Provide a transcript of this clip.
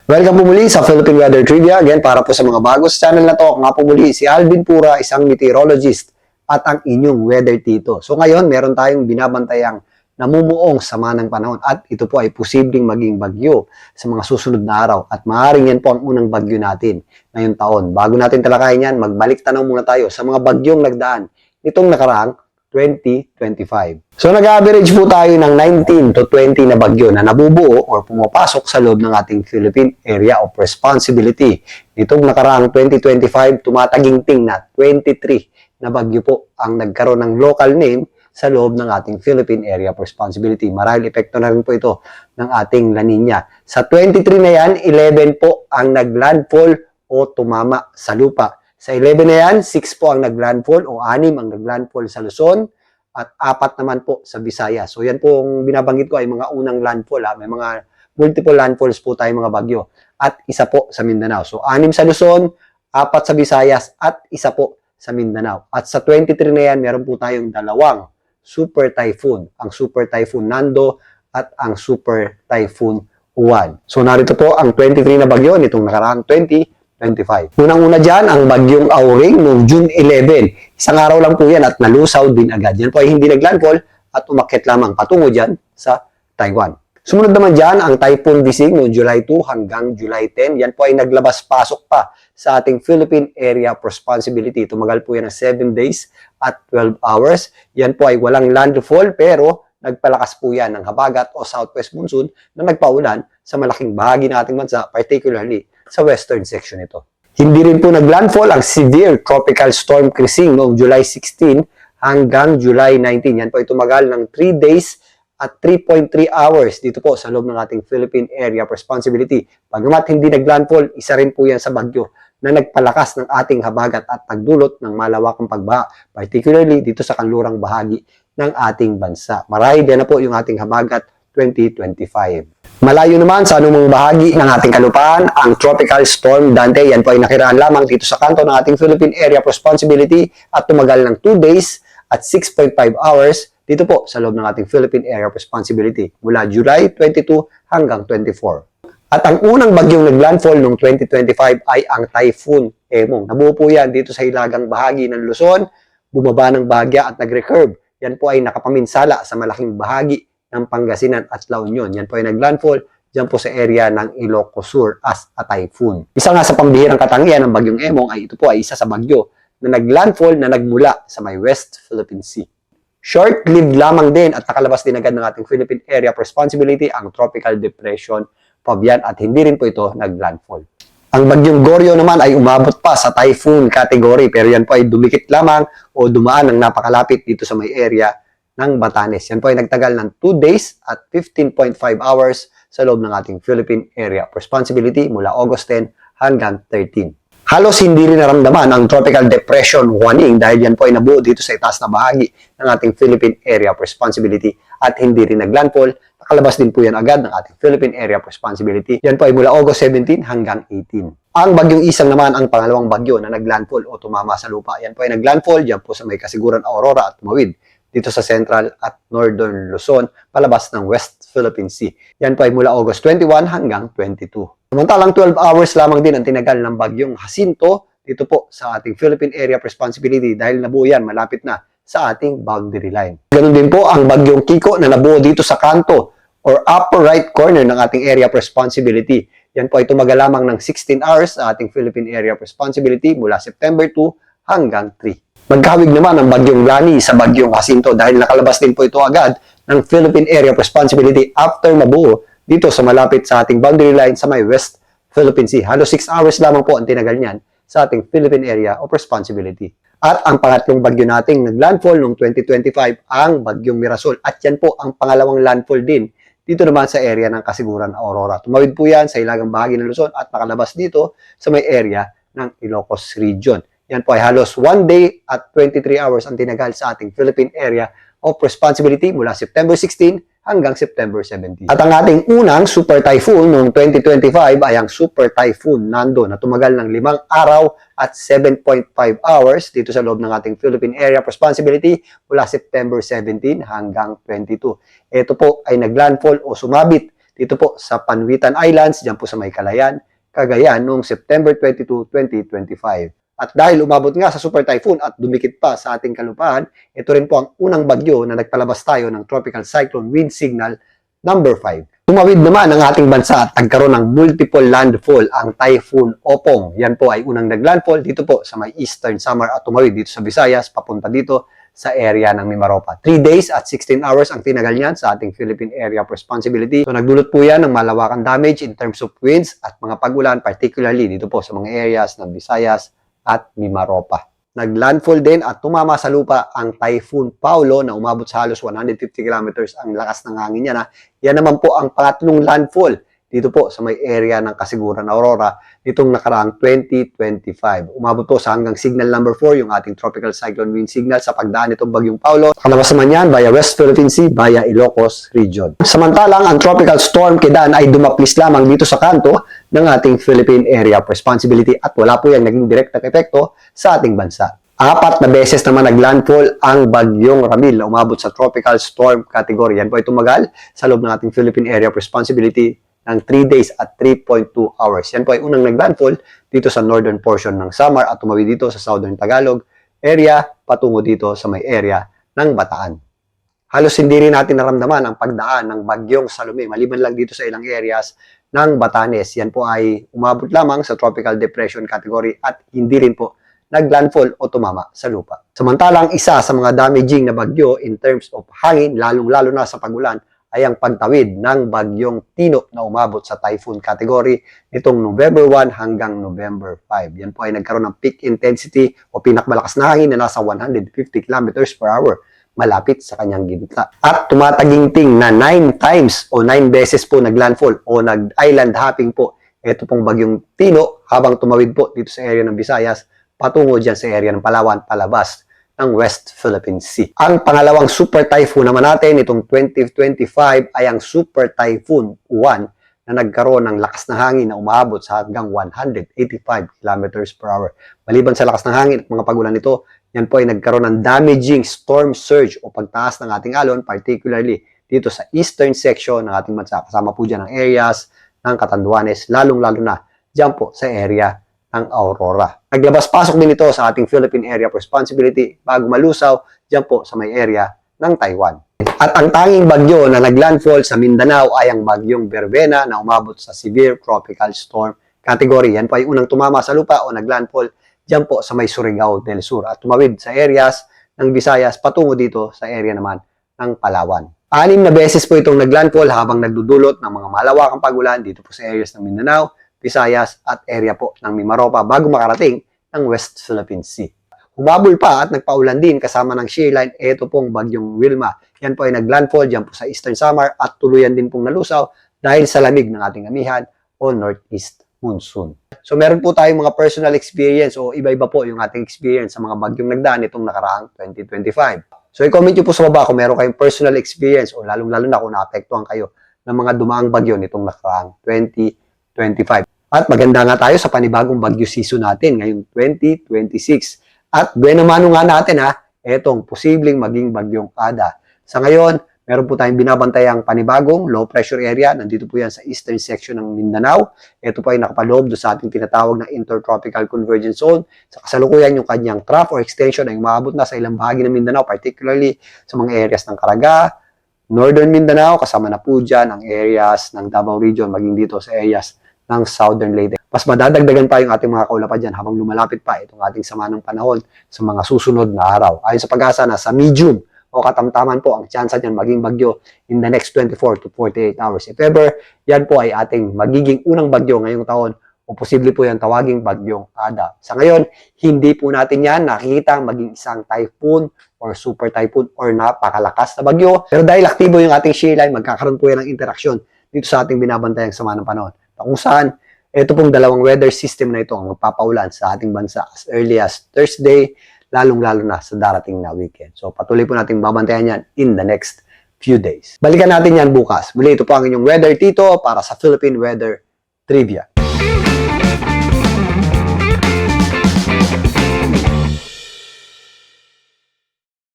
Welcome po muli sa Philippine Weather Trivia. Again, para po sa mga bago sa channel na to, nga po muli si Alvin Pura, isang meteorologist at ang inyong weather tito. So ngayon, meron tayong binabantayang namumuong sama ng panahon at ito po ay posibleng maging bagyo sa mga susunod na araw at maaaring yan po ang unang bagyo natin ngayong taon. Bago natin talakayin yan, magbalik tanaw muna tayo sa mga bagyong nagdaan nitong nakaraang 2025. So nag-average po tayo ng 19 to 20 na bagyo na nabubuo or pumapasok sa loob ng ating Philippine Area of Responsibility. Nitong nakaraang 2025, tumataginting na 23 na bagyo po ang nagkaroon ng local name sa loob ng ating Philippine Area of Responsibility. Marahil epekto na rin po ito ng ating La Nina. Sa 23 na yan, 11 po ang naglandfall o tumama sa lupa. Sa 11 na yan, 6 po ang naglandfall o 6 ang naglandfall sa Luzon at 4 naman po sa Visayas. So yan po ang binabanggit ko ay mga unang landfall. May mga multiple landfalls po tayo mga bagyo at isa po sa Mindanao. So 6 sa Luzon, 4 sa Visayas at isa po sa Mindanao. At sa 23 na yan, meron po tayong dalawang super typhoon. Ang super typhoon Nando at ang super typhoon Juan. So narito po ang 23 na bagyo nitong nakaraang 2025. Unang-una dyan, ang bagyong Auring noong June 11. Isang araw lang po yan at nalusaw din agad. Yan po ay hindi naglandfall at umakyat lamang patungo dyan sa Taiwan. Sumunod naman dyan, ang Typhoon Bising noong July 2 hanggang July 10. Yan po ay naglabas-pasok pa sa ating Philippine Area of Responsibility. Tumagal po yan ng 7 days at 12 hours. Yan po ay walang landfall pero nagpalakas po yan ng habagat o southwest monsoon na nagpaulan sa malaking bahagi ng ating bansa, particularly sa western section ito. Hindi rin po naglandfall ang severe tropical storm Krising noong July 16 hanggang July 19. Yan po ay tumagal ng 3 days at 3.3 hours dito po sa loob ng ating Philippine Area of Responsibility. Bagamat hindi naglandfall, isa rin po yan sa bagyo na nagpalakas ng ating habagat at nagdulot ng malawakang pagbaha, particularly dito sa kanlurang bahagi ng ating bansa. Marahil yan na po yung ating habagat 2025. Malayo naman sa anumang bahagi ng ating kalupaan, ang Tropical Storm Dante. Yan po ay nakiraan lamang dito sa kanto ng ating Philippine Area of Responsibility at tumagal ng 2 days at 6.5 hours dito po sa loob ng ating Philippine Area of Responsibility mula July 22 hanggang 24. At ang unang bagyong naglandfall noong 2025 ay ang Typhoon Emong. Nabuo po yan dito sa hilagang bahagi ng Luzon, bumaba ng bahagya at nag-recurve. Yan po ay nakapaminsala sa malaking bahagi ng Pangasinan at La Union. Yan po ay naglandfall dyan po sa area ng Ilocos Sur as a typhoon. Isa nga sa pambihirang katangian ng bagyong Emong ay ito po ay isa sa bagyo na naglandfall na nagmula sa may West Philippine Sea. Short-lived lamang din at nakalabas din agad ng ating Philippine Area of Responsibility ang Tropical Depression Fabian at hindi rin po ito naglandfall. Ang bagyong Goryo naman ay umabot pa sa typhoon category pero yan po ay dumikit lamang o dumaan ng napakalapit dito sa may area ng Batanes. Yan po ay nagtagal ng 2 days at 15.5 hours sa loob ng ating Philippine Area of Responsibility mula August 10 hanggang 13. Halos hindi rin naramdaman ang Tropical Depression Warning dahil yan po ay nabuo dito sa itaas na bahagi ng ating Philippine Area of Responsibility at hindi rin naglandfall. Nakalabas din po yan agad ng ating Philippine Area of Responsibility. Yan po ay mula August 17 hanggang 18. Ang bagyong Isang naman ang pangalawang bagyo na naglandfall o tumama sa lupa. Yan po ay naglandfall dyan po sa may kasiguran Aurora at tumawid dito sa Central at Northern Luzon, palabas ng West Philippine Sea. Yan po ay mula August 21 hanggang 22. Samantalang 12 hours lamang din ang tinagal ng bagyong Jacinto dito po sa ating Philippine Area of Responsibility dahil nabuo yan malapit na sa ating boundary line. Ganun din po ang bagyong Kiko na nabuo dito sa kanto or upper right corner ng ating Area of Responsibility. Yan po ay tumagal lamang ng 16 hours sa ating Philippine Area of Responsibility mula September 2 hanggang 3. Magkahawig naman ang bagyong Lani sa bagyong Jacinto dahil nakalabas din po ito agad ng Philippine Area of Responsibility after mabuo dito sa malapit sa ating boundary line sa may West Philippine Sea. Halos 6 hours lamang po ang tinagal niyan sa ating Philippine Area of Responsibility. At ang pangatlong bagyo nating naglandfall noong 2025 ang bagyong Mirasol at yan po ang pangalawang landfall din dito naman sa area ng Kasiguran Aurora. Tumawid po yan sa ilagang bahagi ng Luzon at nakalabas dito sa may area ng Ilocos Region. Yan po ay halos 1 day at 23 hours ang tinagal sa ating Philippine Area of Responsibility mula September 16 hanggang September 17. At ang ating unang super typhoon noong 2025 ay ang Super Typhoon Nando na tumagal ng 5 araw at 7.5 hours dito sa loob ng ating Philippine Area of Responsibility mula September 17 hanggang 22. Ito po ay naglandfall o sumabit dito po sa Panwitan Islands, dyan po sa may Calayan, Cagayan, noong September 22, 2025. At dahil umabot nga sa super typhoon at dumikit pa sa ating kalupaan, ito rin po ang unang bagyo na nagpalabas tayo ng tropical cyclone wind signal number 5. Tumawid naman ang ating bansa at nagkaroon ng multiple landfall ang Typhoon Opong. Yan po ay unang naglandfall dito po sa may Eastern Samar at tumawid dito sa Visayas, papunta dito sa area ng Mimaropa. 3 days at 16 hours ang tinagal niyan sa ating Philippine Area of Responsibility. So nagdulot po yan ng malawakang damage in terms of winds at mga pag-ulan, particularly dito po sa mga areas ng Visayas at Mimaropa. Naglandfall din at tumama sa lupa ang Typhoon Paulo na umabot sa halos 150 kilometers ang lakas ng hangin niya. Yan naman po ang pangatlong landfall dito po sa may area ng Kasiguran, Aurora nitong nakaraang 2025. Umabot po sa hanggang signal number 4 yung ating tropical cyclone wind signal sa pagdaan nitong bagyong Paulo. Nakalabas naman yan via West Philippine Sea, via Ilocos region. Samantalang ang tropical storm Kedan ay dumaplis lamang dito sa kanto ng ating Philippine Area of Responsibility at wala po yan naging direktang epekto sa ating bansa. 4 na beses naman naglandfall ang bagyong Ramil na umabot sa tropical storm category. Yan po ay tumagal sa loob ng ating Philippine Area of Responsibility ng 3 days at 3.2 hours. Yan po ay unang naglandfall dito sa northern portion ng Samar at tumawid dito sa southern Tagalog area patungo dito sa may area ng Bataan. Halos hindi rin natin naramdaman ang pagdaan ng bagyong Salome maliban lang dito sa ilang areas ng Batanes. Yan po ay umabot lamang sa tropical depression category at hindi rin po naglandfall o tumama sa lupa. Samantalang isa sa mga damaging na bagyo in terms of hangin, lalong-lalo na sa pagulan, ay ang pagtawid ng bagyong Tino na umabot sa typhoon category nitong November 1 hanggang November 5. Yan po ay nagkaroon ng peak intensity o pinakmalakas na hangin na nasa 150 kilometers per hour malapit sa kanyang gitna. At tumataginting na 9 times o 9 beses po naglandfall o nag-island hopping po ito pong bagyong Tino habang tumawid po dito sa area ng Visayas patungo dyan sa area ng Palawan palabas ng West Philippine Sea. Ang pangalawang super typhoon naman natin itong 2025 ay ang Super Typhoon 1 na nagkaroon ng lakas ng hangin na umabot sa hanggang 185 kilometers per hour. Maliban sa lakas ng hangin at mga pagulan nito, yan po ay nagkaroon ng damaging storm surge o pagtaas ng ating alon, particularly dito sa eastern section ng ating bansa. Kasama po dyan ang areas ng Catanduanes, lalong-lalo na dyan po sa area ng Aurora. Naglabas-pasok din ito sa ating Philippine Area of Responsibility bago malusaw dyan po sa may area ng Taiwan. At ang tanging bagyo na naglandfall sa Mindanao ay ang bagyong Verbena na umabot sa Severe Tropical Storm category. Yan po ay unang tumama sa lupa o naglandfall dyan po sa may Surigao del Sur at tumawid sa areas ng Visayas patungo dito sa area naman ng Palawan. 6 na beses po itong naglandfall habang nagdudulot ng mga malawakang pagulan dito po sa areas ng Mindanao, Visayas at area po ng Mimaropa bago makarating ng West Philippine Sea. Humabol pa at nagpaulan din kasama ng shear line ito pong bagyong Wilma. Yan po ay naglandfall dyan po sa Eastern Samar at tuluyan din pong nalusaw dahil sa lamig ng ating amihan o Northeast Monsoon. So meron po tayong mga personal experience o iba-iba po yung ating experience sa mga bagyong nagdaan itong nakaraang 2025. So i-comment nyo po sa baba kung meron kayong personal experience o lalong-lalo na kung naapektuhan kayo ng mga dumaang bagyo nitong nakaraang 2025. At maganda nga tayo sa panibagong bagyo season natin ngayong 2026. At buenamano nga natin etong posibleng maging bagyong Kada. Sa ngayon, meron po tayong binabantayang panibagong low pressure area. Nandito po yan sa eastern section ng Mindanao. Ito po ay nakapaloob do sa ating tinatawag na Intertropical Convergence Zone. Sa kasalukuyan, yung kanyang trough or extension ay umaabot na sa ilang bahagi ng Mindanao, particularly sa mga areas ng Caraga, Northern Mindanao, kasama na po dyan ang areas ng Davao Region, maging dito sa areas ng Southern Leyte. Mas madadagdagan pa yung ating mga kaulapad dyan habang lumalapit pa itong ating sama ng panahon sa mga susunod na araw. Ayon sa pag-asa na sa medium o katamtaman po ang tsansa niyan maging bagyo in the next 24 to 48 hours. If ever, yan po ay ating magiging unang bagyo ngayong taon o posible po yan tawaging bagyong Kada. Sa ngayon, hindi po natin yan nakikita maging isang typhoon or super typhoon or napakalakas na bagyo. Pero dahil aktibo yung ating shear line, magkakaroon po yan ng interaksyon dito sa ating binabantayang sama ng panahon. Kung saan, ito pong dalawang weather system na ito ang magpapaulan sa ating bansa as early as Thursday, lalong-lalo na sa darating na weekend. So patuloy po natin babantayan yan in the next few days. Balikan natin yan bukas. Muli ito po ang inyong Weather Tito para sa Philippine Weather Trivia.